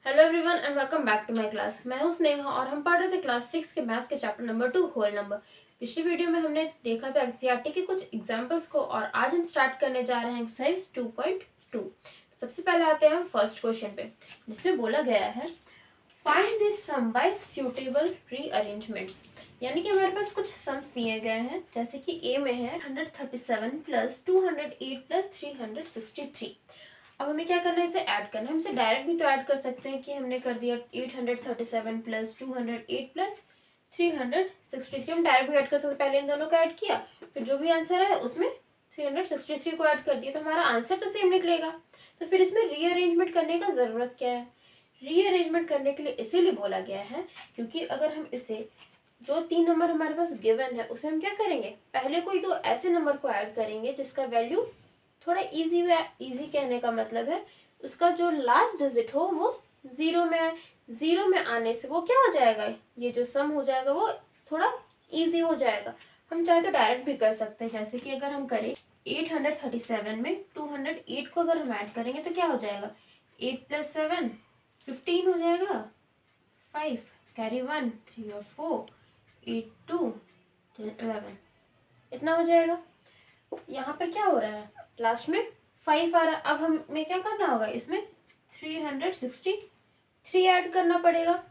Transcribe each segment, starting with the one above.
Hello everyone and welcome back to my class. मैं हूं स्नेहा और हम पढ़ रहे थे क्लास 6 के मैथ्स के चैप्टर नंबर 2 होल नंबर। पिछली वीडियो में हमने देखा था एनसीईआरटी के कुछ एग्जांपल्स को और आज हम स्टार्ट करने जा रहे हैं एक्सरसाइज 2.2। सबसे पहले आते हैं हम फर्स्ट क्वेश्चन पे, जिसमें बोला गया है find this sum by suitable rearrangements. यानी कि हमारे पास कुछ सम्स दिए गए हैं, जैसे कि ए में है 137 प्लस 208 प्लस 363। अब हमें क्या करना है, इसे ऐड करना है। हम इसे डायरेक्ट भी तो ऐड कर सकते हैं कि हमने कर दिया 837 प्लस 208 प्लस 363। हम डायरेक्ट भी ऐड कर सकते हैं। पहले इन दोनों को ऐड किया, फिर जो भी आंसर है उसमें 363 को ऐड कर दिया, तो हमारा आंसर तो सेम निकलेगा। तो फिर इसमें रीअरेंजमेंट करने का ज़रूरत क्या है? रीअरेंजमेंट करने के लिए इसीलिए बोला गया है क्योंकि अगर हम इसे जो 3 नंबर हमारे पास गिवन है उसे हम क्या करेंगे, पहले कोई तो ऐसे नंबर को ऐड करेंगे जिसका वैल्यू थोड़ा इजी इजी कहने का मतलब है उसका जो लास्ट डिजिट हो वो जीरो में आए। जीरो में आने से वो क्या हो जाएगा, ये जो सम हो जाएगा वो थोड़ा इजी हो जाएगा। हम चाहे तो डायरेक्ट भी कर सकते हैं, जैसे कि अगर हम करें 837 में 208 को अगर हम ऐड करेंगे तो क्या हो जाएगा, 8 प्लस 7 15 हो जाएगा, 5 कैरी 1 3 और 4 8 2 11 इतना हो जाएगा। यहाँ पर क्या हो रहा है, लास्ट में 5 आ रहा है। अब हमें क्या करना होगा, इसमें 363 ऐड करना पड़ेगा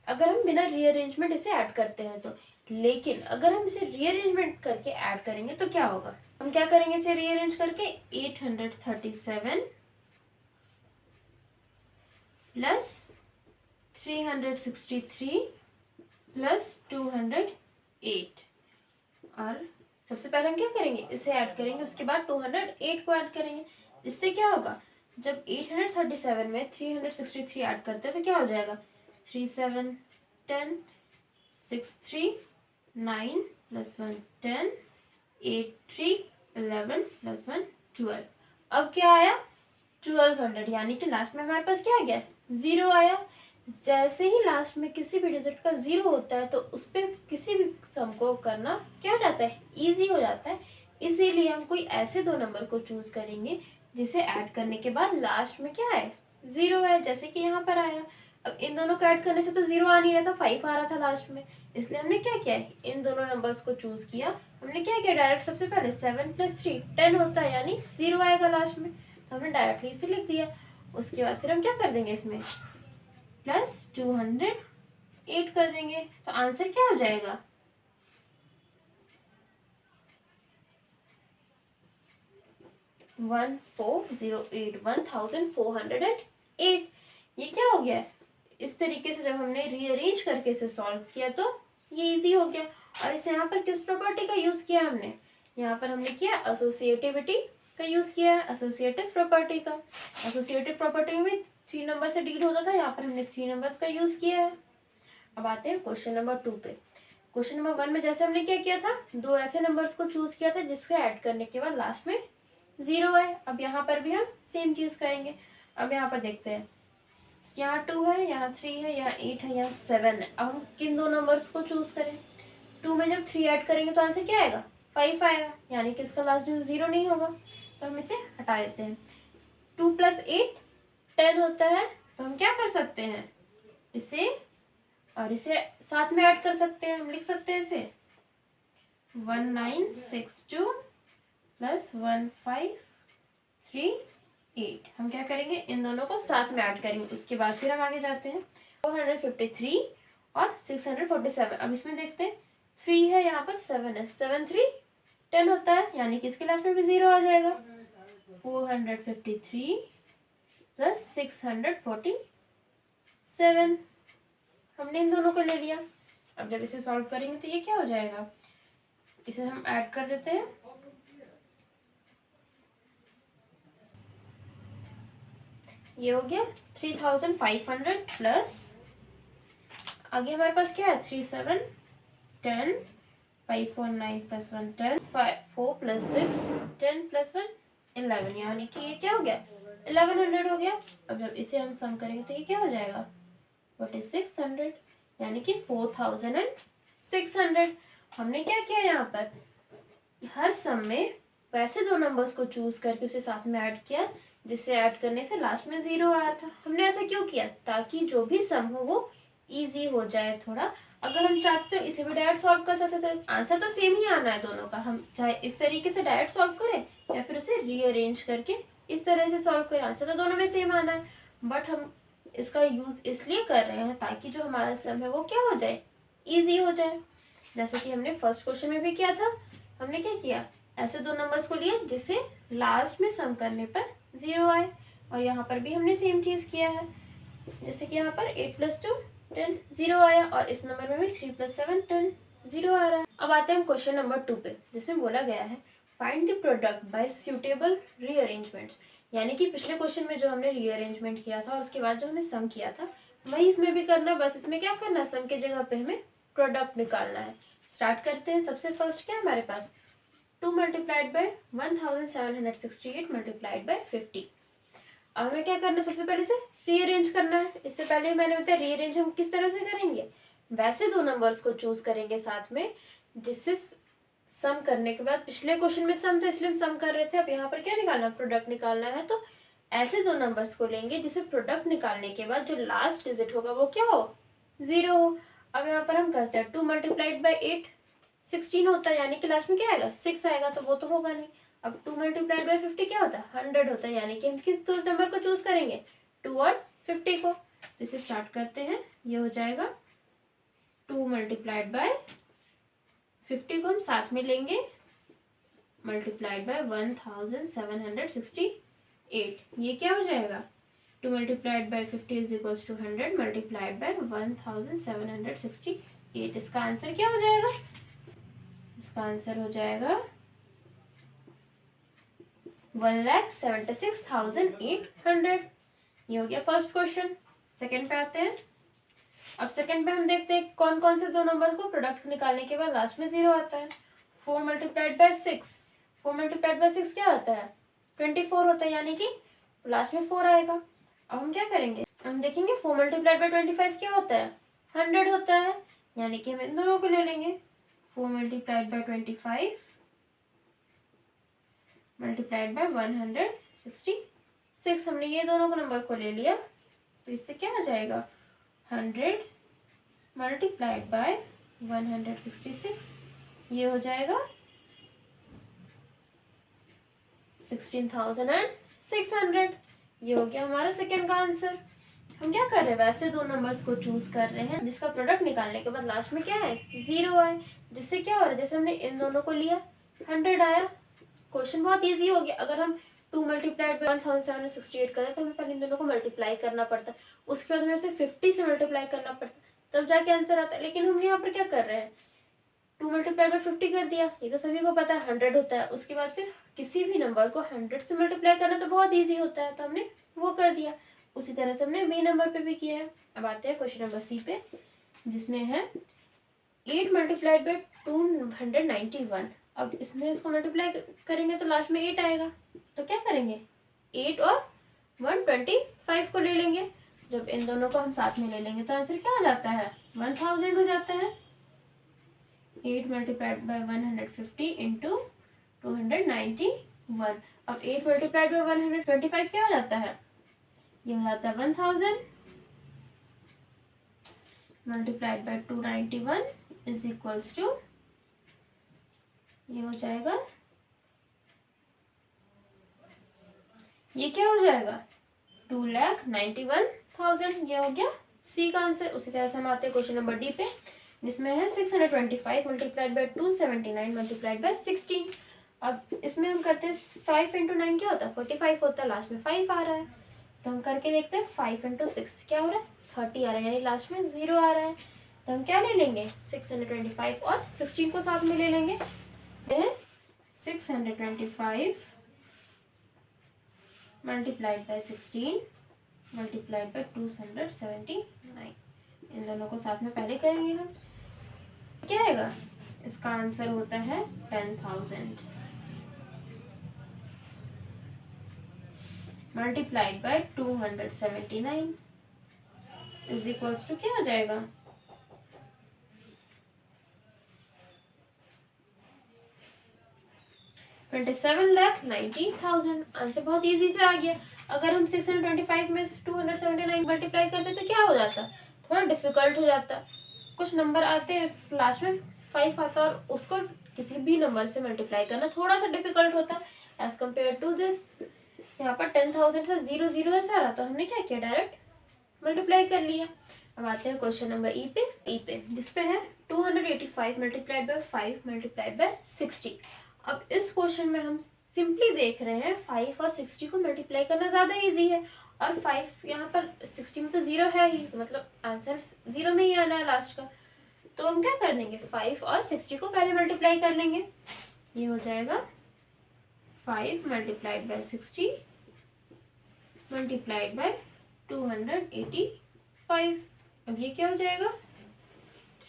अगर हम बिना रीअरेंजमेंट इसे ऐड करते हैं तो। लेकिन अगर हम इसे रीअरेंजमेंट करके ऐड करेंगे तो क्या होगा, हम क्या करेंगे इसे रीअरेंज करके 837 प्लस 363 प्लस 208 और सबसे पहले हम क्या करेंगे, इसे ऐड करेंगे, उसके बाद 208 को ऐड करेंगे। इससे क्या होगा, जब 837 में 363 ऐड करते हैं तो क्या हो जाएगा, 3 7 10 6 3 9 प्लस 1 10 8 3 11 प्लस 1 12। अब क्या आया 1200, यानी कि लास्ट में हमारे पास क्या आ गया, जीरो आया। जैसे ही लास्ट में किसी भी डिजिट का जीरो होता है तो उस पर किसी भी सम को करना क्या हो जाता है, इजी हो जाता है। इसीलिए हम कोई ऐसे दो नंबर को चूज करेंगे जिसे ऐड करने के बाद लास्ट में क्या है, जीरो है, जैसे कि यहाँ पर आया। अब इन दोनों को ऐड करने से तो जीरो आ नहीं रहा था, 5 आ रहा था लास्ट में, इसलिए हमने क्या किया, इन दोनों नंबर्स को चूज किया। हमने क्या किया, डायरेक्ट सबसे पहले 7 प्लस 3 10 होता है, यानी जीरो आएगा लास्ट में, तो हमने डायरेक्टली इसे लिख दिया। उसके बाद फिर हम क्या कर देंगे, इसमें प्लस 208 कर देंगे, तो आंसर क्या हो जाएगा, 1408 1408। ये क्या हो गया, इस तरीके से जब हमने रीअरेंज करके इसे सॉल्व किया तो ये इजी हो गया। और इसे यहाँ पर किस प्रॉपर्टी का यूज किया हमने, यहाँ पर हमने किया एसोसिएटिविटी का यूज किया है, एसोसिएटिव प्रॉपर्टी का। एसोसिएटिव प्रॉपर्टी में 3 नंबर से डील होता था, यहाँ पर हमने 3 नंबर्स का यूज किया है। अब आते हैं क्वेश्चन नंबर 2 पे। क्वेश्चन नंबर 1 में जैसे हमने क्या किया था, दो ऐसे नंबर्स को चूज किया था जिसका ऐड करने के बाद लास्ट में जीरो है। अब यहाँ पर भी हम सेम चीज करेंगे। अब यहाँ पर देखते हैं, यहाँ 2 है, यहाँ 3 है, यहाँ 8 है, यहाँ 7 है। अब हम किन दो नंबर्स को चूज करें, 2 में जब 3 ऐड करेंगे तो आंसर क्या आएगा, 5 आएगा, यानी कि इसका लास्ट डिजिट जीरो नहीं होगा, तो हम इसे हटा देते हैं। 2 प्लस 8 10 होता है, तो हम क्या कर सकते हैं, इसे और इसे साथ में ऐड कर सकते हैं। हम लिख सकते हैं इसे 1962 प्लस 1538। हम क्या करेंगे, इन दोनों को साथ में ऐड करेंगे। उसके बाद फिर हम आगे जाते हैं 453 और 647। अब इसमें देखते हैं 3 है, यहाँ पर 7 है, 7 3 10 होता है, यानी कि इसके लास्ट में भी जीरो आ जाएगा। 453 प्लस 647, हमने इन दोनों को ले लिया। अब जब इसे सॉल्व करेंगे तो ये क्या हो जाएगा, इसे हम ऐड कर देते हैं। ये हो गया 3500 प्लस, आगे हमारे पास क्या है, 3 7 10 5 4 9 प्लस 1 10 4 प्लस 6 10 प्लस 1 11, यानी कि ये क्या हो गया, 1100 हो गया। अब जब इसे हम सम करेंगे तो ये क्या हो जाएगा, 4600, यानी कि 4600। हमने क्या किया, यहाँ पर हर सम में वैसे दो नंबर्स को चूज करके उसे साथ में ऐड किया जिससे ऐड करने से लास्ट में 0 आया था। हमने ऐसा क्यों किया? ताकि जो भी सम हो वो ईजी हो जाए थोड़ा। अगर हम चाहते तो इसे भी डायरेक्ट सॉल्व कर सकते थे, आंसर तो सेम ही आना है दोनों का। हम चाहे इस तरीके से डायरेक्ट सॉल्व करें या फिर उसे रीअरेंज करके इस तरह से सॉल्व करें, आंसर तो दोनों में सेम आना है। बट हम इसका यूज इसलिए कर रहे हैं ताकि जो हमारा सम है वो क्या हो जाए, ईजी हो जाए। जैसे कि हमने फर्स्ट क्वेश्चन में भी किया था। हमने क्या किया, ऐसे दो नंबर्स को लिए जिससे लास्ट में सम करने पर 0 आए, और यहाँ पर भी हमने सेम चीज किया है। जैसे कि यहाँ पर 8 + 2 10 0 आया, और इस नंबर में भी 3 + 7 10 0 आ रहा है। अब आते हैं हम क्वेश्चन नंबर 2 पे, जिसमें बोला गया है find the product bye suitable rearrangements. यानी कि पिछले क्वेश्चन में जो हमने रीअरेंजमेंट किया था और उसके बाद जो हमने सम किया था वही इसमें भी करना। बस इसमें क्या करना है, सम के जगह पे हमें प्रोडक्ट निकालना है। स्टार्ट करते हैं। सबसे फर्स्ट क्या है हमारे पास, 2 × 1768 × 50। अब हमें क्या करना है, सबसे पहले से रीअरेंज करना है। इससे पहले मैंने बताया रीअरेंज हम किस तरह से करेंगे, वैसे दो नंबर्स को चूज करेंगे साथ में, जिससे सम करने के बाद, पिछले क्वेश्चन में सम था इसलिए हम सम कर रहे थे, अब यहाँ पर क्या निकालना, प्रोडक्ट निकालना है। तो ऐसे दो नंबर्स को लेंगे जिसे प्रोडक्ट निकालने के बाद जो लास्ट डिजिट होगा वो क्या हो, 0 हो। अब यहाँ पर हम करते हैं 2 × 8 16 होता है, यानी कि लास्ट में क्या आएगा, 6 आएगा, तो वो तो होगा नहीं। अब 2 × 50 क्या होता है, 100 होता है, यानी कि हम किस दो नंबर को चूज करेंगे, 2 और 50 को। तो इसे स्टार्ट करते हैं। ये हो जाएगा 2 × 50 को हम साथ में लेंगे, मल्टीप्लाइड बाय 1768। ये क्या हो जाएगा, 2 × 50 = 100 मल्टीप्लाइड बाय 1768। इसका आंसर क्या हो जाएगा, इसका आंसर हो जाएगा 1,76,800। ये हो गया फर्स्ट क्वेश्चन। सेकंड पे आते हैं। अब सेकंड पे हम देखते हैं कौन कौन से दो नंबर को प्रोडक्ट निकालने के बाद लास्ट में 0 आता है। 4 × 6, 4 × 6 क्या होता है, 24 होता है, यानी कि लास्ट में 4 आएगा। अब हम क्या करेंगे, हम देखेंगे 4 × 25 क्या होता है, 100 होता है, यानी कि हम इन दोनों को ले लेंगे। 4 × 25 मल्टीप्लाइड बाय 166। हमने ये दोनों को नंबर को ले लिया, तो इससे क्या आ जाएगा, 100 मल्टीप्लाइड बाय 166। ये हो जाएगा 16,600। ये हो गया हमारा सेकेंड का आंसर। हम क्या कर रहे हैं, वैसे दो नंबर्स को चूज कर रहे हैं जिसका प्रोडक्ट निकालने के बाद लास्ट में क्या है, 0 आए। जिससे क्या हो रहा है, जैसे हमने इन दोनों को लिया, 100 आया। क्वेश्चन बहुत इजी हो गया। अगर हम 2 × 1768 करें तो हमें पहले इन दोनों को मल्टीप्लाई करना पड़ता है, उसके बाद हमें उसे 50 से मल्टीप्लाई करना पड़ता है, तब जाके आंसर आता है। लेकिन हम यहाँ पर क्या कर रहे हैं, 2 × 50 कर दिया, ये तो सभी को पता है 100 होता है। उसके बाद फिर किसी भी नंबर को 100 से मल्टीप्लाई करना तो बहुत ईजी होता है, तो हमने वो कर दिया। उसी तरह से हमने बी नंबर पे भी किया है। अब आते हैं क्वेश्चन नंबर सी पे, जिसमें है 8 × 291। अब इसमें इसको मल्टीप्लाई करेंगे तो लास्ट में 8 आएगा, तो क्या करेंगे, 8 और 125 को ले लेंगे। जब इन दोनों को हम साथ में ले लेंगे तो आंसर क्या हो जाता है, 1000 हो जाता है। 8 × 150 × 291। अब 8 × 125 क्या हो जाता है, ये हो जाता है 1000 multiplied by 291 is equals to, ये हो जाएगा, ये क्या हो जाएगा, 2,91,000। ये हो गया सी का आंसर। उसी तरह से हम आते हैं क्वेश्चन नंबर डी पे, जिसमें है 625 मल्टीप्लाइड बाय 279 मल्टीप्लाइड बाय 16। अब इसमें हम करते हैं 5 × 9 क्या होता है, 45 होता है, लास्ट में 5 आ रहा है, तो हम करके देखते हैं 5 × 6 क्या हो रहा है, 30 आ रहा है, यानी लास्ट में 0 आ रहा है। तो हम क्या ले लेंगे, 625 और 16 को साथ में ले लेंगे। 625 मल्टीप्लाइड बाय 16 मल्टीप्लाइड बाय 279। इन दोनों को साथ में पहले करेंगे हम, क्या आएगा, इसका आंसर होता है 10,000 multiplied by 279 is equals to क्या हो जाएगा, 27,90,000। आंसर बहुत इजी से आ गया। अगर हम 625 में 279 मल्टीप्लाई करते तो क्या हो जाता, थोड़ा डिफिकल्ट हो जाता। कुछ नंबर आते हैं लास्ट में 5 आता और उसको किसी भी नंबर से मल्टीप्लाई करना थोड़ा सा डिफिकल्ट होता एज कम्पेयर टू दिस। यहाँ पर 10,000 था, 0 0 ऐसा रहा तो हमने क्या किया, डायरेक्ट मल्टीप्लाई कर लिया। अब आते हैं क्वेश्चन नंबर ई पे जिस पे है 285 मल्टीप्लाई बाय 5 मल्टीप्लाई बाय 60। अब इस क्वेश्चन में हम सिंपली देख रहे हैं 5 और 60 को मल्टीप्लाई करना ज़्यादा इजी है, और 5 यहाँ पर 60 में तो 0 है ही, तो मतलब आंसर 0 में ही आना है लास्ट का। तो हम क्या कर देंगे, 5 और 60 को पहले मल्टीप्लाई कर लेंगे। ये हो जाएगा 5 मल्टीप्लाइड बाय 60 मल्टीप्लाइड बाय 285। अब ये क्या हो जाएगा,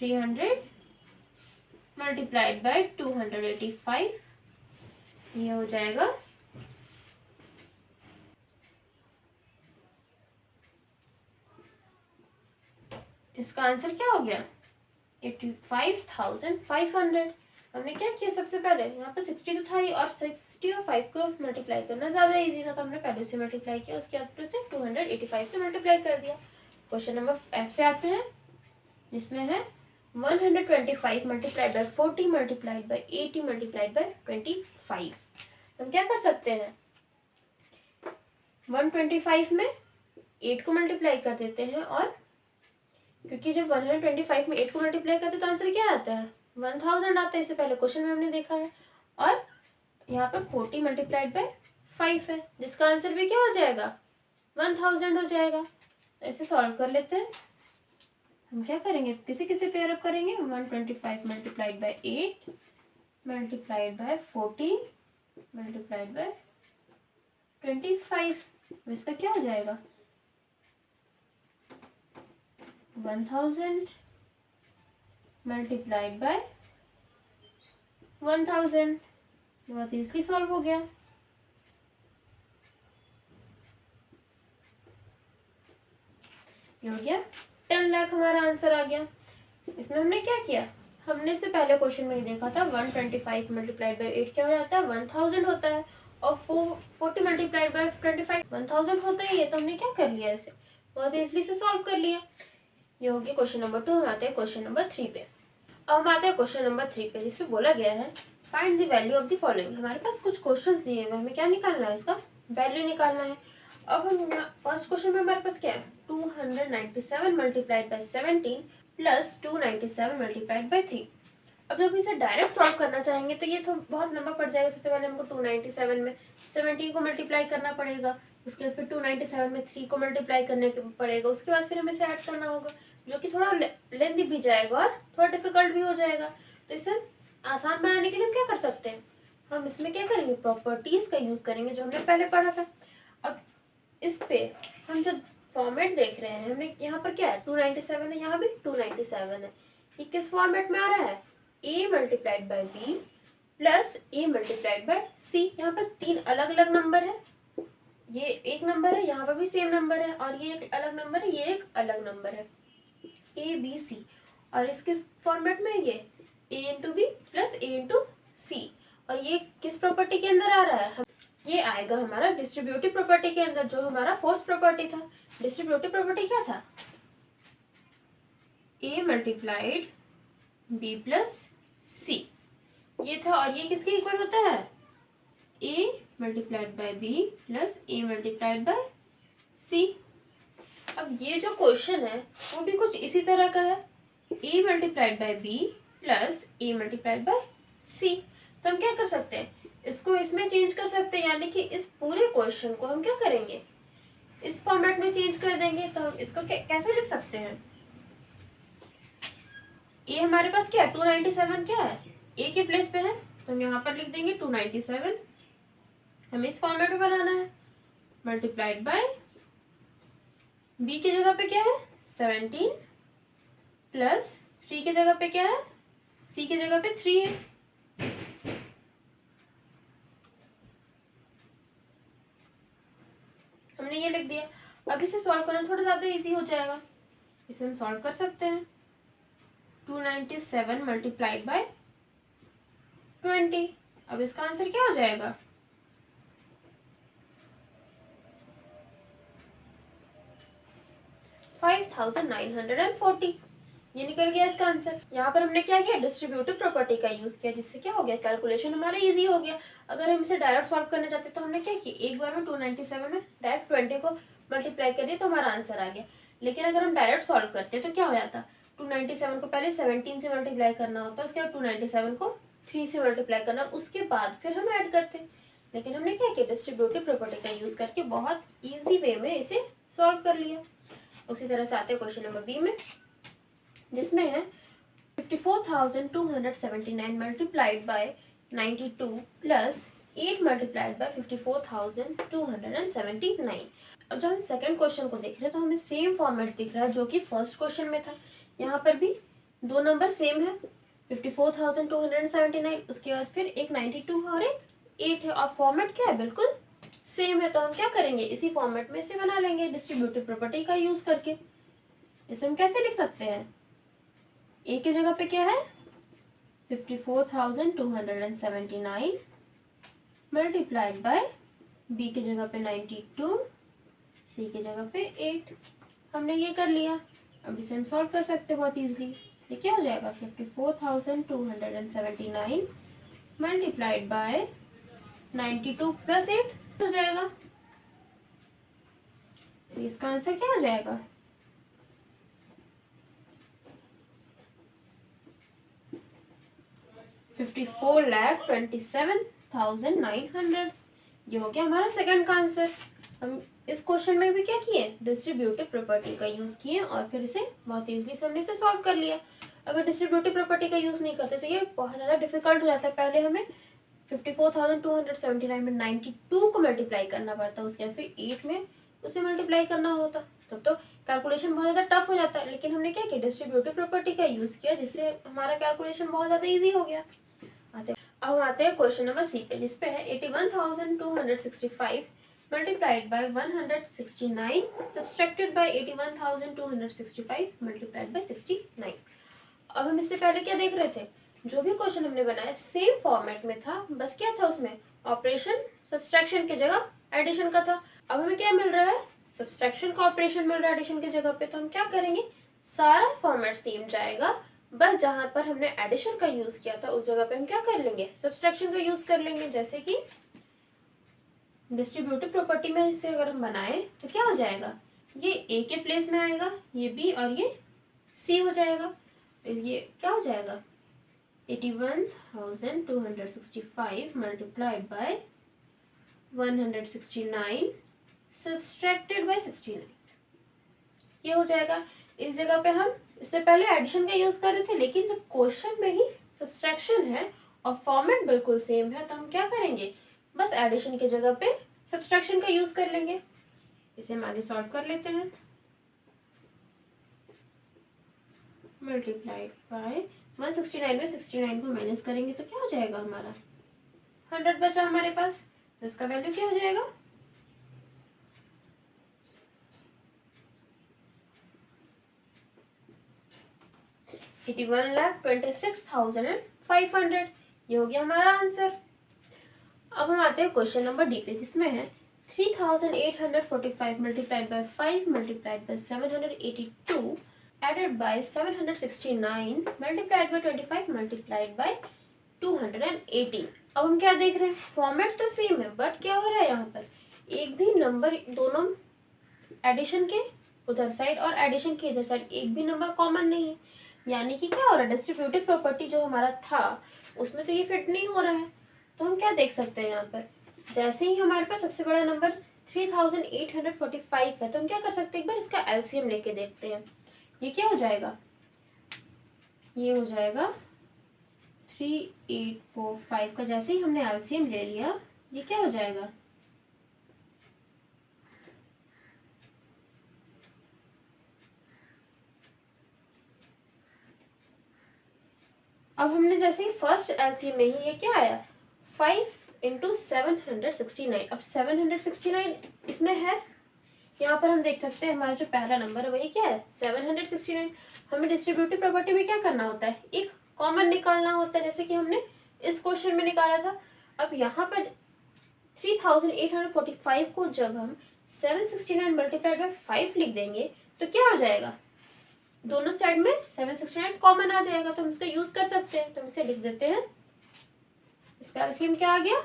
300 मल्टीप्लाइड बाय 285। ये हो जाएगा इसका आंसर क्या हो गया, 85,500। हमने क्या किया, सबसे पहले यहाँ पर 60 तो था ही, और 60 और 5 को मल्टीप्लाई करना ज़्यादा इजी था तो हमने पहले से मल्टीप्लाई किया, उसके बाद फिर से 285 से मल्टीप्लाई कर दिया। क्वेश्चन नंबर एफ पे आते हैं जिसमें है 125 multiplied by 40 multiplied by 80 multiplied by 25। हम क्या कर सकते हैं, 125 में 8 को मल्टीप्लाई कर देते हैं, और क्योंकि जब 125 में 8 को मल्टीप्लाई करते हैं तो आंसर क्या आता है, 1000 आता है। इससे पहले क्वेश्चन में हमने देखा है। और यहाँ पर 40 मल्टीप्लाइड बाय 5 है जिसका आंसर भी क्या हो जाएगा, 1000 हो जाएगा। तो इसे सॉल्व कर लेते हैं। हम क्या करेंगे, किसे किसे पेयर अप करेंगे, 125 multiplied by 8 multiplied by 40 multiplied by 25। इसका क्या हो जाएगा, 1000 मल्टीप्लाइड बाय 1000। बहुत इजली सॉल्व हो गया। ये हो गया 10 लाख, हमारा आंसर आ गया। इसमें हमने क्या किया, हमने से पहले क्वेश्चन में ही देखा था 125 मल्टीप्लाइड बाय 8 क्या हो जाता है, 1000 होता है, और 40 मल्टीप्लाइड बाय 25 1000 होता है। ये तो हमने क्या कर लिया, इसे बहुत इजली से सॉल्व कर लिया। ये हो गया क्वेश्चन नंबर 2। हम आते हैं क्वेश्चन नंबर 3 पे। अब हम आते हैं क्वेश्चन नंबर 3 पे जिसपे बोला गया है find the value of the following. हमारे पास कुछ क्वेश्चंस दिए हैं, हमें क्या निकालना है, इसका वैल्यू निकालना है। अब हम फर्स्ट क्वेश्चन में हमारे पास क्या है, 297 multiplied by 17 plus 297 multiplied by 3। अब जब इसे डायरेक्ट सॉल्व करना चाहेंगे तो ये तो बहुत लंबा पड़ जाएगा। सबसे पहले हमको 297 में 17 को मल्टीप्लाई करना पड़ेगा, उसके बाद फिर 297 में 3 को मल्टीप्लाई करने पड़ेगा, उसके बाद फिर हमें इसे ऐड करना होगा, जो कि थोड़ा लेंथी भी जाएगा और थोड़ा डिफिकल्ट भी हो जाएगा। तो इसे आसान बनाने के लिए हम क्या कर सकते हैं, हम इसमें क्या करेंगे, प्रॉपर्टीज का यूज करेंगे जो हमने पहले पढ़ा था। अब इस पे हम जो फॉर्मेट देख रहे हैं, हमने यहाँ पर क्या है 297 है, यहाँ भी 297 है। ये किस फॉर्मेट में आ रहा है, a multiplied by b plus a multiplied by c। यहाँ पर 3 अलग अलग नंबर है, ये एक नंबर है, यहाँ पर भी सेम नंबर है, और ये एक अलग नंबर है, ये एक अलग नंबर है, a b c। और इसके फॉर्मेट में ये a into B plus a into C. और ये किस प्रॉपर्टी के अंदर आ रहा है, ये आएगा हमारा डिस्ट्रीब्यूटिव प्रॉपर्टी के अंदर, जो हमारा फोर्थ प्रॉपर्टी था। डिस्ट्रीब्यूटिव प्रॉपर्टी क्या था, a multiplied b plus c ये था, और ये किसके इक्वल होता है, a multiplied by b plus a multiplied by c। अब ये जो क्वेश्चन है वो भी कुछ इसी तरह का है, a multiplied by b plus a multiplied by c। तो हम क्या कर सकते हैं, इसको इसमें चेंज कर सकते हैं, यानी कि इस पूरे क्वेश्चन को हम क्या करेंगे, इस फॉर्मेट में चेंज कर देंगे। तो हम इसको कैसे लिख सकते हैं, ये हमारे पास क्या है 297 क्या है, a के प्लेस पे है, तो हम यहाँ पर लिख देंगे 297। हमें इस फॉर्मेट में बनाना है, मल्टीप्लाइड बाय b की जगह पे क्या है 17 प्लस 3 की जगह पे क्या है, c की जगह पे 3 है। हमने ये लिख दिया। अब इसे सॉल्व करना थोड़ा ज़्यादा इजी हो जाएगा, इसे हम सॉल्व कर सकते हैं। 297 मल्टीप्लाइड बाय 20। अब इसका आंसर क्या हो जाएगा? 5940। ये निकल गया इसका आंसर। यहाँ पर हमने क्या किया, डिस्ट्रीब्यूटिव प्रॉपर्टी का यूज किया, जिससे क्या हो गया, कैलकुलेशन हमारा इजी हो गया। अगर हम इसे डायरेक्ट सॉल्व करना चाहते तो हमने क्या किया, एक बार में 297 में डायरेक्ट 20 को मल्टीप्लाई कर दिया तो हमारा आंसर आ गया। लेकिन अगर हम डायरेक्ट सॉल्व करते तो क्या हो जाता, 297 को पहले 17 से मल्टीप्लाई करना होता, उसके बाद 297 को 3 से मल्टीप्लाई करना, उसके बाद फिर हम ऐड करते। लेकिन हमने क्या किया, डिस्ट्रीब्यूटिव प्रॉपर्टी का यूज करके बहुत ईजी वे में इसे सॉल्व कर लिया। उसी तरह से आते हैं क्वेश्चन नंबर बी में, जिसमें है 54,279 multiplied by 92 plus 8 multiplied by 54,279। अब जब हम सेकंड क्वेश्चन को देख रहे हैं तो हमें सेम फॉर्मेट दिख रहा है जो कि फर्स्ट क्वेश्चन में था। यहाँ पर भी दो नंबर सेम है, 54,279, उसके बाद फिर एक 92 और एक 8 है, और फॉर्मेट क्या है, बिल्कुल सेम है। तो हम क्या करेंगे, इसी फॉर्मेट में इसे बना लेंगे डिस्ट्रीब्यूटिव प्रॉपर्टी का यूज करके। इसे हम कैसे लिख सकते हैं, ए की जगह पे क्या है 54,279 मल्टीप्लाइड बाय बी की जगह पे 92, सी की जगह पे 8। हमने ये कर लिया। अब इसे हम सॉल्व कर सकते हैं बहुत इजीली। ये क्या हो जाएगा, 54,279 मल्टीप्लाइड बाय 92 प्लस 8 हो जाएगा। तो इसका आंसर क्या हो जाएगा, 54,27,900। ये हो गया हमारा सेकंड का आंसर। हम इस क्वेश्चन में भी क्या किए, डिस्ट्रीब्यूटिव प्रॉपर्टी का यूज किए और फिर इसे बहुत इजीली से हमने इसे सॉल्व कर लिया। अगर डिस्ट्रीब्यूटिव प्रॉपर्टी का यूज नहीं करते तो ये बहुत ज़्यादा डिफिकल्ट हो जाता है। पहले हमें 54,279 में 92 को मल्टीप्लाई करना पड़ता, उसके बाद फिर 8 में उसे मल्टीप्लाई करना होता, तब तो कैलकुलेशन बहुत ज़्यादा टफ हो जाता है। लेकिन हमने क्या किया, डिस्ट्रीब्यूटिव प्रॉपर्टी का यूज़ किया, जिससे हमारा कैलकुलेशन बहुत ज़्यादा ईजी हो गया। अब आते हैं क्वेश्चन नंबर सी पे, जिसपे है 81,265 multiplied by 169 subtracted by 81,265 multiplied by 69। अब हम इससे पहले क्या देख रहे थे, जो भी क्वेश्चन हमने बनाया सेम फॉर्मेट में था, बस क्या था उसमें, ऑपरेशन सब्सट्रैक्शन की जगह एडिशन का था। अब हमें क्या मिल रहा है, सब्सट्रैक्शन का ऑपरेशन मिल रहा है एडिशन की जगह पे। तो हम क्या करेंगे, सारा फॉर्मेट सेम जाएगा, बस जहां पर हमने एडिशन का यूज किया था उस जगह पे हम क्या कर लेंगे, सब्सट्रैक्शन का यूज कर लेंगे। जैसे कि डिस्ट्रीब्यूटिव प्रॉपर्टी में इसे अगर हम बनाए तो क्या हो जाएगा, ये ए के प्लेस में आएगा, ये बी और ये सी हो जाएगा। तो ये क्या हो जाएगा, 81,265 मल्टीप्लाइड बाय 169 सब्सट्रैक्टेड बाय 69, ये हो जाएगा। इस जगह पे हम इससे पहले एडिशन का यूज कर रहे थे, लेकिन जब क्वेश्चन में ही सब्सट्रैक्शन है और फॉर्मेट बिल्कुल सेम है तो हम क्या करेंगे, बस एडिशन की जगह पे सब्सट्रैक्शन का यूज कर लेंगे। इसे हम आगे सॉल्व कर लेते हैं। मल्टीप्लाइड बाय 169 में 69 को माइनस करेंगे तो क्या हो जाएगा, हमारा 100 बचा हमारे पास। तो इसका वैल्यू क्या हो जाएगा, 81,26,500। ये हो गया हमारा आंसर। अब हम आते हैं क्वेश्चन नंबर डी पे, जिसमें है 3,845 multiplied by 5 multiplied by 782 added by 769 multiplied by 25 multiplied by 218। अब हम क्या देख रहे हैं, फॉर्मेट तो सेम है, बट क्या हो रहा है, यहाँ पर एक भी नंबर, दोनों एडिशन के उधर साइड और एडिशन के इधर साइड एक भी नंबर कॉमन नहीं है। यानी कि क्या हो रहा है, डिस्ट्रीब्यूटिव प्रॉपर्टी जो हमारा था उसमें तो ये फिट नहीं हो रहा है। तो हम क्या देख सकते हैं, यहाँ पर जैसे ही हमारे पास सबसे बड़ा नंबर 3,845 है तो हम क्या कर सकते हैं, एक बार इसका एलसीएम लेके देखते हैं। ये क्या हो जाएगा, ये हो जाएगा 3845 का। जैसे ही हमने एलसीएम ले लिया, ये क्या हो जाएगा, अब हमने जैसे ही फर्स्ट एलसीएम में ही ये क्या आया, 5 इंटू 769। अब 769 इसमें है, यहाँ पर हम देख सकते हैं हमारा जो पहला नंबर है वही क्या है, 769। हमें डिस्ट्रीब्यूटिव प्रॉपर्टी में क्या करना होता है, एक कॉमन निकालना होता है, जैसे कि हमने इस क्वेश्चन में निकाला था। अब यहाँ पर 3845 को जब हम 769 मल्टीप्लाइड बाय 5 लिख देंगे तो क्या हो जाएगा, दोनों साइड में 769 कॉमन आ जाएगा, तो हम इसका यूज कर सकते हैं। तो हम इसे लिख देते हैं, इसका एलसीएम क्या आ गया,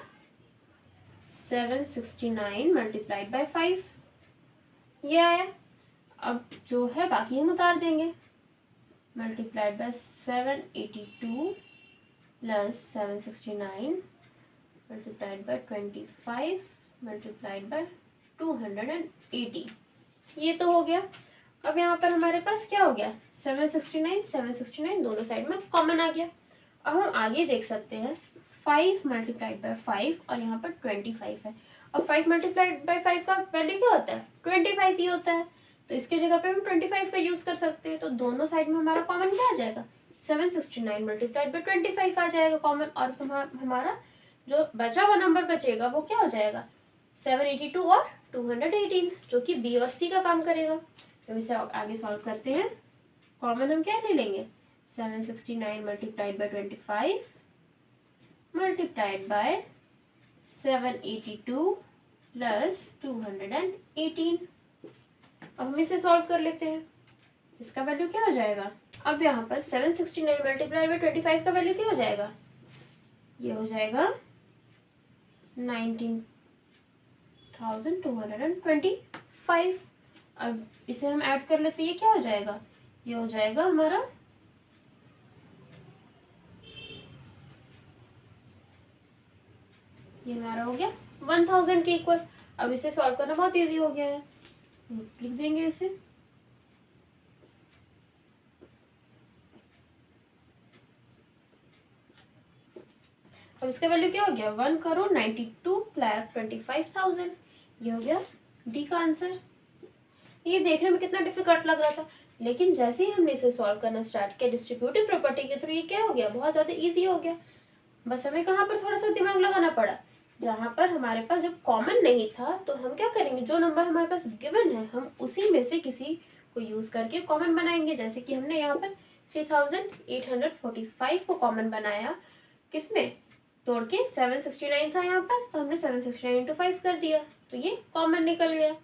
769 मल्टीप्लाइड बाय 5 ये आया। अब जो है बाकी हम उतार देंगे, multiplied by 782 plus 769 multiplied by 25 multiplied bye 280, ये तो हो गया। अब यहाँ पर हमारे पास क्या हो गया, 769 दोनों साइड में कॉमन आ गया। अब हम आगे देख सकते हैं 5 मल्टीप्लाइड बाय 5 और यहाँ पर 25 है। अब 5 मल्टीप्लाइड बाय 5 का वैल्यू क्या होता है, 25 ही होता है, तो इसके जगह पे हम 25 का यूज कर सकते हैं। तो दोनों साइड में हमारा कॉमन क्या आ जाएगा, 769 मल्टीप्लाइड बाय 25 आ जाएगा कॉमन, और हमारा जो बचा हुआ नंबर बचेगा वो क्या हो जाएगा, 782 और 218, जो कि बी और सी का काम करेगा। तो इसे आगे सॉल्व करते हैं। कॉमन हम क्या ले लेंगे, 769 multiplied by 25 multiplied by 782 plus 218। अब हम इसे सॉल्व कर लेते हैं, इसका वैल्यू क्या हो जाएगा। अब यहाँ पर 769 मल्टीप्लाइड बाय 25 का वैल्यू क्या हो जाएगा, ये हो जाएगा 19,225। अब इसे हम ऐड कर लेते हैं, ये क्या हो जाएगा, ये हो जाएगा हमारा हो गया 1000 के इक्वल। अब इसे सॉल्व करना बहुत इजी हो गया है, लिख देंगे इसे, अब इसका वैल्यू क्या हो गया, 1,92,25,000, ये हो गया डी का आंसर। ये देखने में कितना डिफिकल्ट लग रहा था, लेकिन जैसे ही हमने इसे सॉल्व करना स्टार्ट किया डिस्ट्रीब्यूटिव प्रॉपर्टी के थ्रू, ये क्या हो गया, बहुत ज़्यादा इजी हो गया। बस हमें कहाँ पर थोड़ा सा दिमाग लगाना पड़ा, जहाँ पर हमारे पास जब कॉमन नहीं था तो हम क्या करेंगे, जो नंबर हमारे पास गिवन है हम उसी में से किसी को यूज़ करके कॉमन बनाएंगे। जैसे कि हमने यहाँ पर 3845 को कॉमन बनाया, किसमें तोड़ के 769 था यहाँ पर, तो हमने 769 इंटू 5 कर दिया, तो ये कॉमन निकल गया।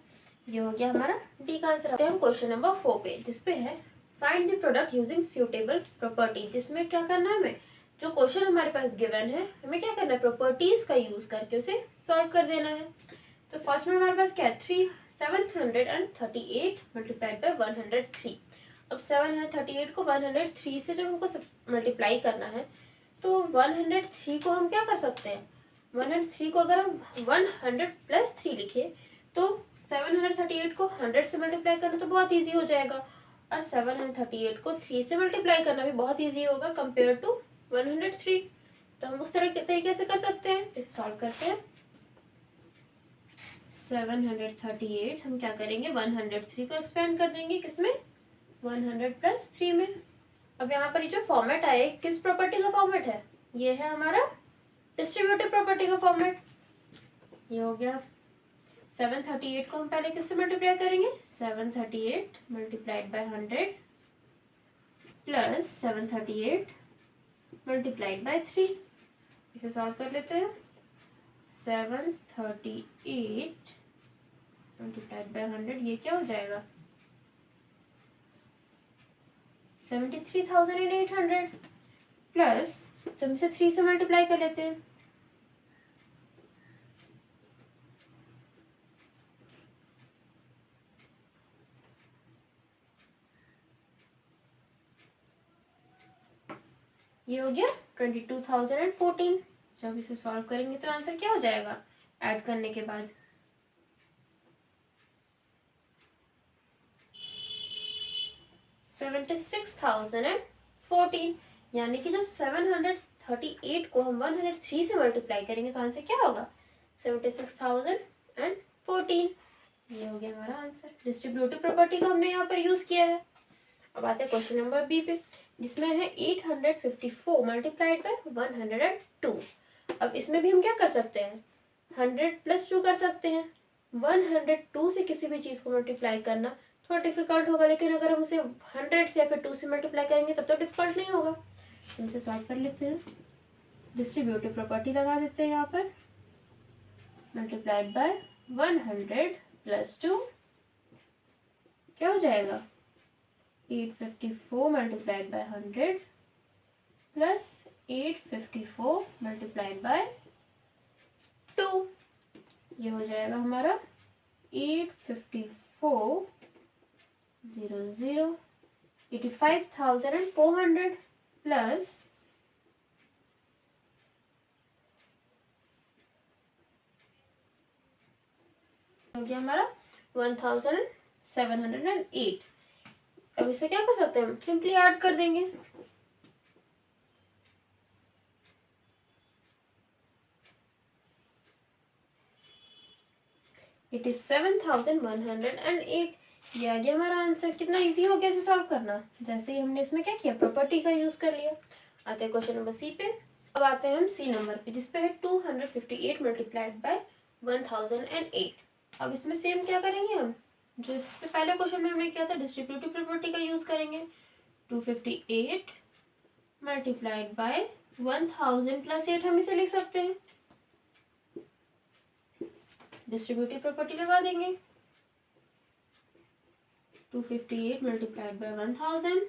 ये हो गया हमारा डी का आंसर। हम क्वेश्चन नंबर 4 पे, जिसपे है find the product using suitable property, जिसमें क्या करना है, हमें जो क्वेश्चन हमारे पास गिवन है हमें क्या करना है, प्रॉपर्टीज का यूज करके उसे सॉल्व कर देना है। तो फर्स्ट में हमारे पास क्या है, 738 मल्टीप्लाइड बाय 103। अब 738 को 103 से जब हमको मल्टीप्लाई करना है तो 103 को हम क्या कर सकते हैं, 103 को अगर हम 100 प्लस 3 लिखे तो 738 को 100 से मल्टीप्लाई करना तो बहुत इजी हो जाएगा, और 738 को 3 से मल्टीप्लाई करना भी बहुत इजी होगा कंपेयर टू 103। तो हम उस तरीके से कर सकते हैं, इसे सॉल्व करते हैं। 738 हम क्या करेंगे, 103 को एक्सपेंड कर देंगे किसमें, 100 प्लस 3 में। अब यहाँ पर ये जो फॉर्मेट आए किस प्रॉपर्टी का फॉर्मेट है, ये है हमारा डिस्ट्रीब्यूटिव प्रॉपर्टी का फॉर्मेट। ये हो गया 738 को हम पहले किससे मल्टीप्लाई करेंगे, 738 multiplied by 100 plus 738 multiplied by 3। इसे सॉल्व कर लेते हैं। 738 मल्टीप्लाइड बाय 100, ये क्या हो जाएगा, 73,800 प्लस, जब इसे 3 से मल्टीप्लाई कर लेते हैं, ये हो गया 22,014। जब इसे सॉल्व करेंगे तो आंसर क्या हो जाएगा, ऐड करने के बाद 76,014, यानी कि जब 738 को हम 103 से मल्टीप्लाई करेंगे तो आंसर क्या होगा, 76,014। ये हो गया हमारा आंसर। डिस्ट्रीब्यूटिव प्रॉपर्टी को हमने यहाँ पर यूज किया है। अब आते हैं क्वेश्चन नंबर बी पे, जिसमें है 854 मल्टीप्लाइड बाय 102। अब इसमें भी हम क्या कर सकते हैं, 100 प्लस 2 कर सकते हैं। 102 से किसी भी चीज़ को मल्टीप्लाई करना थोड़ा डिफिकल्ट होगा, लेकिन अगर हम उसे 100 से या फिर 2 से मल्टीप्लाई करेंगे तब तो डिफिकल्ट नहीं होगा। हम इसे सॉल्व कर लेते हैं। डिस्ट्रीब्यूटिव प्रॉपर्टी लगा देते हैं यहाँ पर, मल्टीप्लाइड बाय 100 प्लस 2, क्या हो जाएगा 854 multiplied by 100 plus 854 multiplied by 2, ये हो जाएगा हमारा 854 0 85,400 प्लस हो गया हमारा 1708। अब इसे क्या कर सकते हैं हम, सिंपली ऐड कर देंगे। It is 7108। ये आ गया हमारा आंसर। कितना इजी हो गया इसे सॉल्व करना, जैसे ही हमने इसमें क्या किया, प्रॉपर्टी का यूज कर लिया। आते हैं क्वेश्चन नंबर सी पे। अब आते हैं हम सी नंबर पे, जिसपे है 258 मल्टीप्लाइड बाय 1008। अब इसमें सेम क्या करेंगे हम, जो इससे पहले क्वेश्चन में हमने किया था, डिस्ट्रीब्यूटिव प्रॉपर्टी का यूज करेंगे। 258 मल्टीप्लाइड बाय 1000 प्लस 8 हम इसे लिख सकते हैं। डिस्ट्रीब्यूटिव प्रॉपर्टी लगा देंगे। 258 multiplied by 1000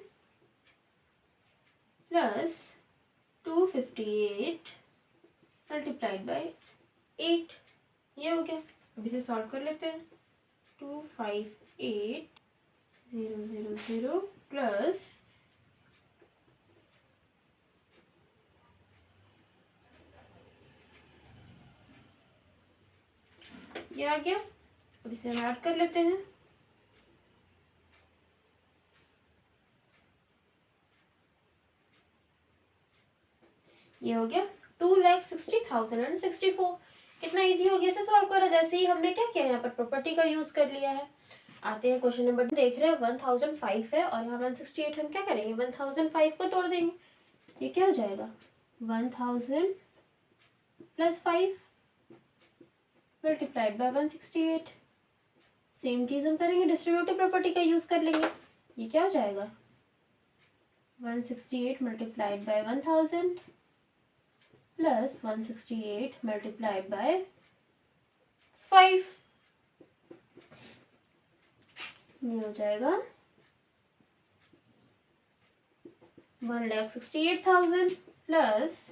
plus 258 multiplied by 8, ये हो गया। अब इसे सॉल्व कर लेते हैं। 258,000 प्लस ये आ गया। अब इसे हम ऐड कर लेते हैं। ये हो गया 2,60,064। कितना इजी हो गया इसे सॉल्व करा, जैसे ही हमने क्या किया, यहाँ पर प्रॉपर्टी का यूज कर लिया है। आते हैं क्वेश्चन नंबर, देख रहे हैं 1005 है और यहाँ 168। हम क्या करेंगे, 1005 को तोड़ देंगे। ये क्या हो जाएगा 1000 प्लस 5 मल्टीप्लाइड बाय 168। सेम चीज हम करेंगे, डिस्ट्रीब्यूटिव प्रॉपर्टी का यूज कर लेंगे। ये क्या हो जाएगा 168 multiplied by 1000 plus 168 multiplied by 5, ये हो जाएगा 1,68,000 प्लस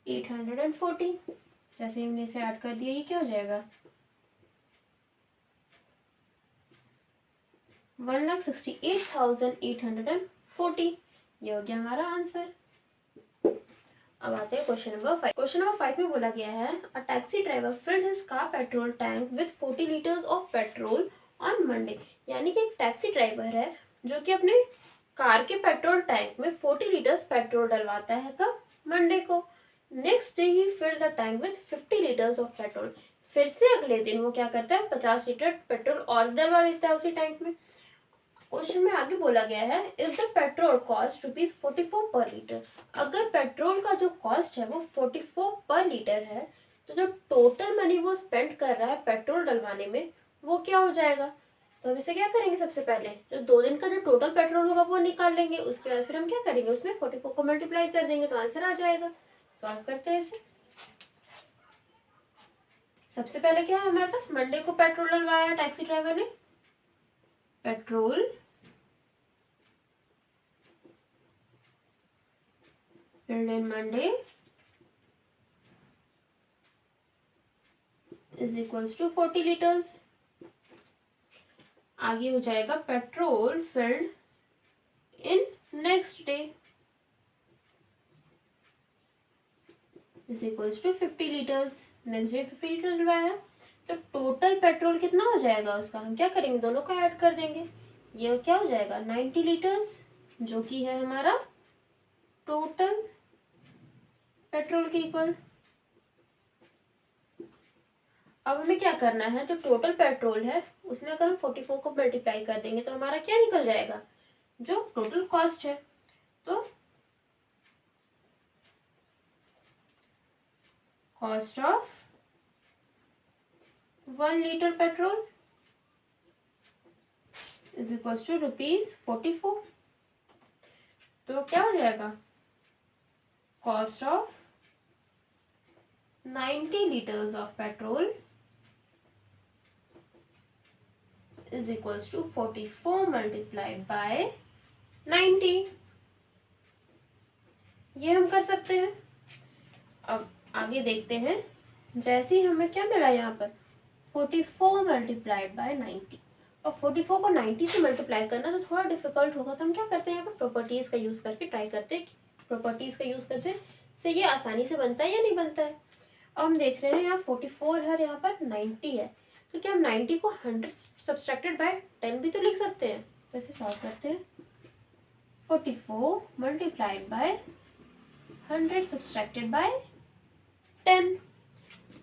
840। जैसे हमने इसे ऐड कर दिया, ये क्या हो जाएगा 1,68,840। ये हो गया हमारा आंसर। अब आते हैं क्वेश्चन नंबर 5। क्वेश्चन नंबर 5 में बोला गया है, a taxi driver field his car petrol tank with 40 litres of petrol on Monday. यानी कि एक टैक्सी ड्राइवर है जो कि अपने कार के पेट्रोल टैंक में 40 लीटर्स पेट्रोल डलवाता है। कब, मंडे को। Next day he filled the tank with 50 litres of petrol. फिर से अगले दिन वो क्या करता है, 50 लीटर पेट्रोल और डलवा लेता है उसी टैंक में। क्वेश्चन में आगे बोला गया है, इफ द पेट्रोल कॉस्ट ₹44 पर लीटर। अगर पेट्रोल का जो कॉस्ट है वो 44 पर लीटर है, तो जो टोटल मनी वो स्पेंड कर रहा है पेट्रोल डलवाने में, वो क्या हो जाएगा। तो हम इसे क्या करेंगे, सबसे पहले जो 2 दिन का जो टोटल पेट्रोल होगा वो निकाल लेंगे। उसके बाद फिर हम क्या करेंगे, उसमें 44 को मल्टीप्लाई कर देंगे तो आंसर आ जाएगा। सॉल्व करते हैं इसे। सबसे पहले क्या है हमारे पास, मंडे को पेट्रोल डलवाया टैक्सी ड्राइवर ने। Petrol filled in Monday is equals to 40 liters। आगे हो जाएगा petrol filled in next day is equals to 50 liters। Next day 50 litre डलवाया, तो टोटल पेट्रोल कितना हो जाएगा उसका, हम क्या करेंगे, दोनों का ऐड कर देंगे। ये क्या हो जाएगा 90 लीटर्स, जो कि है हमारा टोटल पेट्रोल के इक्वल। अब हमें क्या करना है, जो टोटल पेट्रोल है उसमें अगर हम 44 को मल्टीप्लाई कर देंगे तो हमारा क्या निकल जाएगा, जो टोटल कॉस्ट है। तो cost of 1 litre petrol is equals to ₹44। तो क्या हो जाएगा, cost of 90 litres of petrol is equals to 44 multiplied by 90। ये हम कर सकते हैं। अब आगे देखते हैं, जैसे ही हमें क्या मिला यहाँ पर 44 मल्टीप्लाइड बाय 90, और 44 को 90 से मल्टीप्लाई करना तो थोड़ा डिफिकल्ट होगा, तो हम क्या करते हैं यहाँ पर प्रॉपर्टीज़ का यूज़ करके ट्राई करते हैं, प्रॉपर्टीज़ का यूज़ करते से ये आसानी से बनता है या नहीं बनता है। अब हम देख रहे हैं यहाँ 44 है, यहाँ पर 90 है, तो क्या हम 90 को 100 सब्सट्रैक्टेड बाय 10 भी तो लिख सकते हैं। तो इसे सॉल्व करते हैं, 44 मल्टीप्लाइड बाय 100 सब्सट्रैक्टेड बाय 10।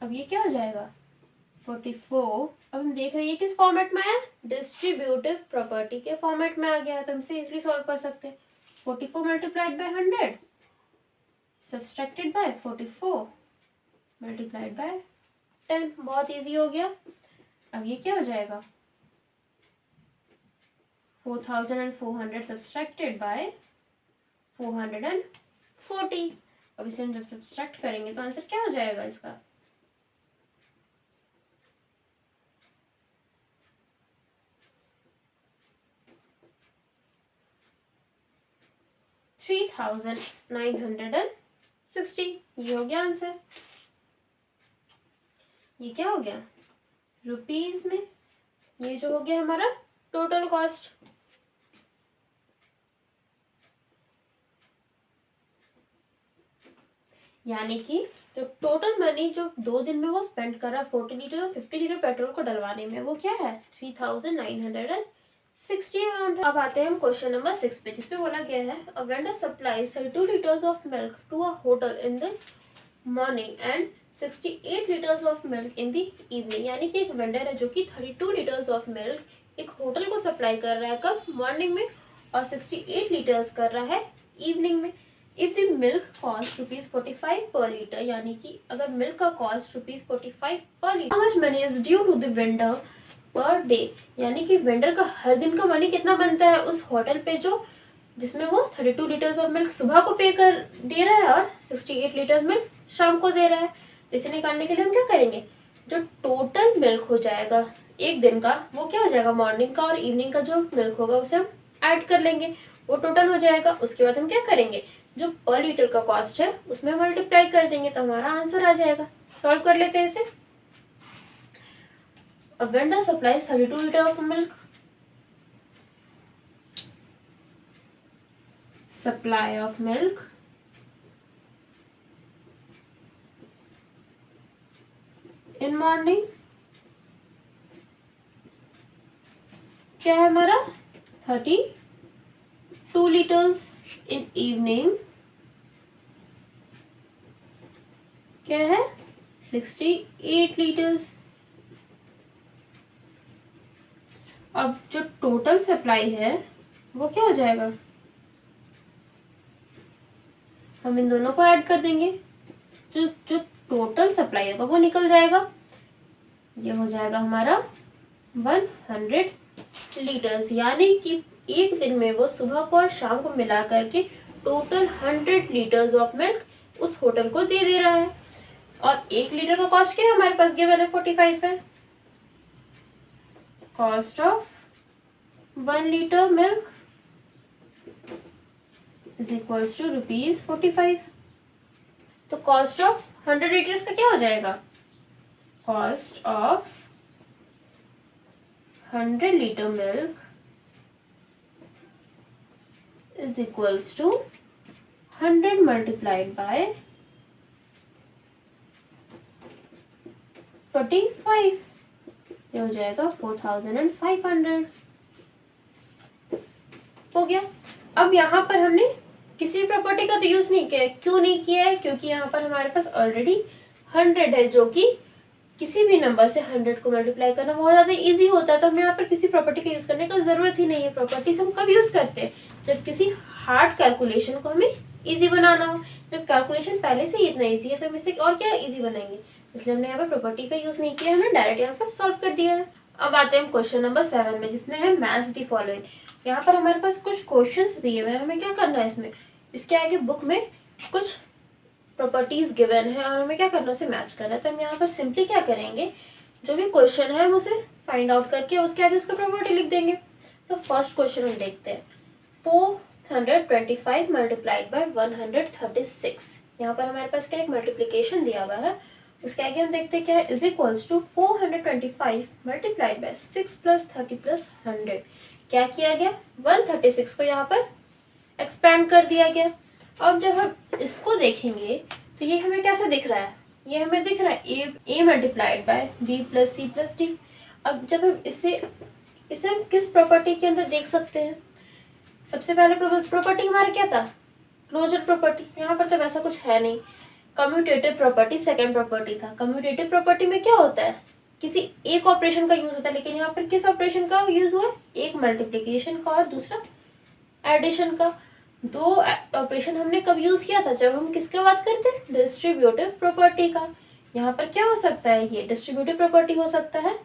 अब ये क्या हो जाएगा 44। अब हम देख रहे हैं ये किस फॉर्मेट में है, डिस्ट्रीब्यूटिव प्रॉपर्टी के फॉर्मेट में आ गया है, तो हम इसे इजीली सॉल्व कर सकते हैं। 44 multiplied by 100 subtracted by 44 multiplied by 10, बहुत इजी हो गया। अब ये क्या हो जाएगा 4400 सब्सट्रैक्टेड बाय 440। अब इसे हम जब सब्सट्रैक्ट करेंगे तो आंसर क्या हो जाएगा इसका, 3960। ये हो गया आंसर। ये क्या हो गया रुपीज में, ये जो हो गया हमारा टोटल कॉस्ट। यानी कि जो टोटल मनी जो 2 दिन में वो स्पेंड कर रहा 40 लीटर और 50 लीटर पेट्रोल को डलवाने में, वो क्या है 3960 अमाउंट। अब आते हैं हम क्वेश्चन नंबर 6 पे, जिसपे बोला गया है a vendor supplies 32 litres of milk to a hotel in the morning and 68 litres of milk in the evening. यानी कि एक वेंडर है जो कि 32 लीटर्स ऑफ मिल्क एक होटल को सप्लाई कर रहा है, कब, मॉर्निंग में, और 68 लीटर्स कर रहा है इवनिंग में। If the milk cost ₹45 per litre, यानी कि अगर मिल्क का cost ₹45 per litre, how much money is due to the vendor per day. यानी कि वेंडर का हर दिन का मनी कितना बनता है उस होटल पे जो जिसमें वो 32 लीटर्स ऑफ मिल्क सुबह को पे कर दे रहा है और 68 लीटर्स मिल्क शाम को दे रहा है। तो इसे निकालने के लिए हम क्या करेंगे, जो टोटल मिल्क हो जाएगा एक दिन का, वो क्या हो जाएगा मॉर्निंग का और इवनिंग का जो मिल्क होगा उसे हम ऐड कर लेंगे, वो टोटल हो जाएगा। उसके बाद हम क्या करेंगे, जो पर लीटर का कॉस्ट है उसमें मल्टीप्लाई कर देंगे, तो हमारा आंसर आ जाएगा। सॉल्व कर लेते हैं इसे। A vendor supplies 32 liters of milk. Supply of milk in morning क्या है हमारा 32 लीटर्स, इन इवनिंग क्या है 68 लीटर्स। अब जो टोटल सप्लाई है वो क्या हो जाएगा, हम इन दोनों को ऐड कर देंगे, जो जो टोटल सप्लाई होगा वो निकल जाएगा। ये हो जाएगा हमारा 100 लीटर्स, यानी कि एक दिन में वो सुबह को और शाम को मिला करके टोटल 100 लीटर्स ऑफ मिल्क उस होटल को दे रहा है। और 1 लीटर का कॉस्ट क्या है हमारे पास, गिवन है 45 है। Cost of 1 litre milk is equals to ₹45। तो कॉस्ट ऑफ 100 लीटर्स का क्या हो जाएगा, cost of 100 litre milk is equals to 100 multiplied by 45, ये हो जाएगा 4500। हो गया। अब यहाँ पर हमने किसी प्रॉपर्टी का तो यूज नहीं किया है। क्यों नहीं किया है, क्योंकि यहाँ पर हमारे पास ऑलरेडी 100 है, जो कि किसी भी नंबर से 100 को मल्टीप्लाई करना बहुत ज़्यादा इजी होता है, तो हमें यहाँ पर किसी प्रॉपर्टी का यूज़ करने का ज़रूरत ही नहीं है। प्रॉपर्टीज हम कब यूज़ करते हैं, जब किसी हार्ड कैलकुलेशन को हमें ईजी बनाना हो। जब कैलकुलेशन पहले से ही इतना ईजी है तो हम इसे और क्या ईजी बनाएंगे, इसलिए हमने यहाँ पर प्रॉपर्टी का यूज़ नहीं किया, हमने डायरेक्ट यहाँ पर सॉल्व कर दिया है। अब आते हैं क्वेश्चन नंबर 7 में, जिसमें है मैच द फॉलोइंग। यहाँ पर हमारे पास कुछ क्वेश्चंस दिए हुए हैं, हमें क्या करना है इसमें, इसके आगे बुक में कुछ प्रॉपर्टीज गिवन है और हमें क्या करना है, उसे मैच करना है। तो हम यहाँ पर सिंपली क्या करेंगे, जो भी क्वेश्चन है हम उसे फाइंड आउट करके उसके आगे उसका प्रॉपर्टी लिख देंगे। तो फर्स्ट क्वेश्चन हम देखते हैं, 425 मल्टीप्लाइड बाय 136। यहाँ पर हमारे पास क्या एक मल्टीप्लीकेशन दिया हुआ है, उसके आगे हम देखते हैं क्या है, is equals to 425 multiplied by 6 plus 30 plus 100। क्या किया गया, 136 को यहाँ पर एक्सपैंड कर दिया गया। अब जब हम इसको देखेंगे तो ये हमें कैसे दिख रहा है, ये हमें दिख रहा है A multiplied by B plus C plus D. अब जब हम इसे हम किस प्रॉपर्टी के अंदर देख सकते हैं, सबसे पहले प्रॉपर्टी हमारा क्या था, क्लोजर प्रॉपर्टी। यहाँ पर तो वैसा कुछ है नहीं। कम्यूटेटिव प्रॉपर्टी सेकंड प्रॉपर्टी था। कम्यूटेटिव प्रॉपर्टी में क्या होता है, किसी एक ऑपरेशन का यूज होता है, लेकिन यहाँ पर किस ऑपरेशन का यूज हुआ, एक मल्टीप्लिकेशन का और दूसरा एडिशन का। दो ऑपरेशन हमने कब यूज किया था, जब हम किसकी बात करते हैं, डिस्ट्रीब्यूटिव प्रॉपर्टी का। यहाँ पर क्या हो सकता है, ये डिस्ट्रीब्यूटिव प्रॉपर्टी हो सकता है।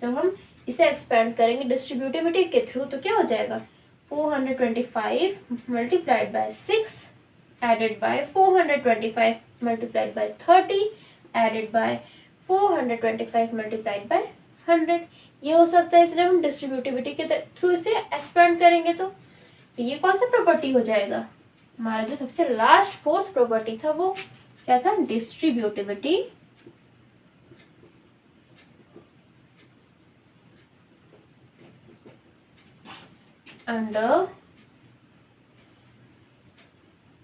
जब हम इसे एक्सपेंड करेंगे डिस्ट्रीब्यूटिविटी के थ्रू तो क्या हो जाएगा, 425 multiplied by 6 added by 425 multiplied by 30 added by 425 multiplied by 100। ये हो सकता है इसे जब हम डिस्ट्रीब्यूटिविटी के थ्रू इसे एक्सपेंड करेंगे तो ये कौन सा प्रॉपर्टी हो जाएगा, हमारा जो सबसे लास्ट फोर्थ प्रॉपर्टी था वो क्या था, distributivity under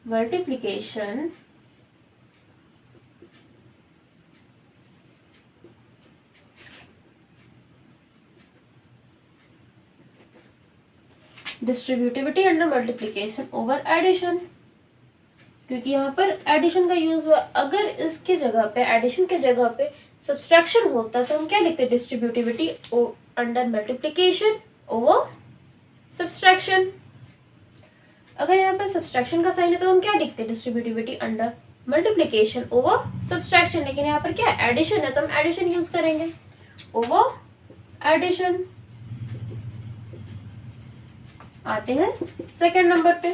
multiplication distributivity under multiplication over addition. क्योंकि यहाँ पर एडिशन का यूज हुआ, अगर इसके जगह पे एडिशन के जगह पे सब्सट्रैक्शन होता तो हम क्या लिखते, distributivity under multiplication over subtraction. अगर यहाँ पर सब्सट्रैक्शन का साइन है तो हम क्या लिखते, distributivity under multiplication over subtraction. लेकिन यहाँ पर क्या एडिशन है तो हम एडिशन यूज करेंगे, ओवर एडिशन। आते हैं सेकंड नंबर पे।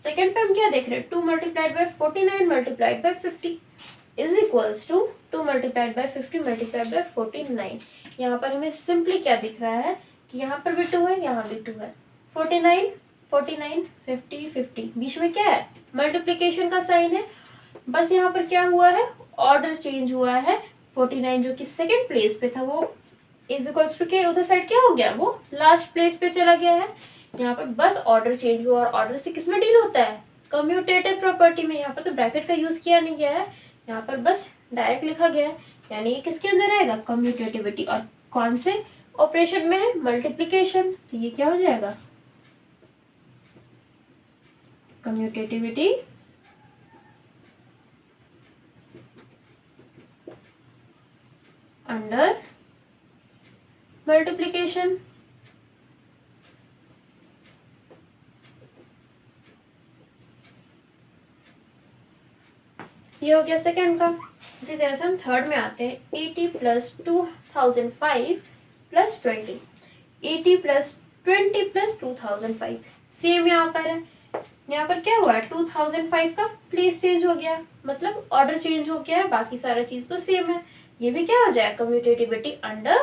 सेकंड पे हम क्या देख रहे हैं, 2 multiplied by 49 multiplied by 50 is equals to 2 multiplied by 50 multiplied by 49। यहाँ पर हमें सिंपली क्या दिख रहा है कि यहाँ पर भी 2 है, यहाँ भी 2 है। 49 49 50 50, बीच में क्या है, मल्टीप्लिकेशन का साइन है। बस यहाँ पर क्या हुआ है, ऑर्डर चेंज हुआ है। 49 जो कि सेकंड प्लेस पे था वो इज इक्वल्स टू के उधर साइड क्या हो गया, वो लास्ट प्लेस पे चला गया है। यहाँ पर बस ऑर्डर चेंज हुआ, और ऑर्डर से किस में डील होता है, कम्यूटेटिव प्रॉपर्टी में। यहाँ पर तो ब्रैकेट का यूज किया नहीं गया है, यहाँ पर बस डायरेक्ट लिखा गया है। यानी ये किसके अंदर आएगा, कम्यूटेटिविटी। और कौन से ऑपरेशन में है, मल्टीप्लिकेशन। तो ये क्या हो जाएगा, कम्यूटेटिविटी अंडर मल्टीप्लिकेशन। ये हो गया सेकंड का। इसी तरह से हम थर्ड में आते हैं, 80 plus 2005 plus 20। 80 plus 20 plus 2005 same यहाँ पर है। यहाँ पर क्या हुआ है, 2005 का प्लेस चेंज हो गया, मतलब ऑर्डर चेंज हो गया है, बाकी सारा चीज तो सेम है। ये भी क्या हो जाए, कम्यूटेटिविटी अंडर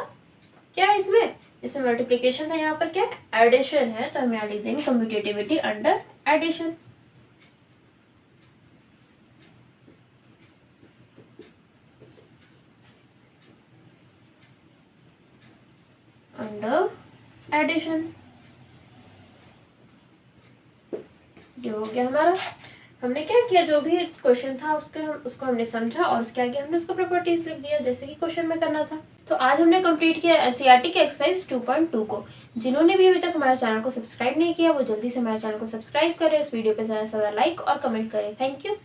क्या है, इसमें मल्टीप्लिकेशन था, यहाँ पर क्या एडिशन है, तो हम यहाँ लिख देंगे commutativity under addition. Under addition ये हो गया हमारा। हमने क्या किया, जो भी क्वेश्चन था उसको हमने समझा और उसके आगे हमने उसको प्रॉपर्टीज लिख दिया जैसे कि क्वेश्चन में करना था। तो आज हमने कंप्लीट किया एनसीईआरटी के एक्सरसाइज 2.2 को। जिन्होंने भी अभी तक हमारे चैनल को सब्सक्राइब नहीं किया वो जल्दी से हमारे चैनल को सब्सक्राइब करें, इस वीडियो पे ज़्यादा से ज़्यादा लाइक और कमेंट करें। Thank you.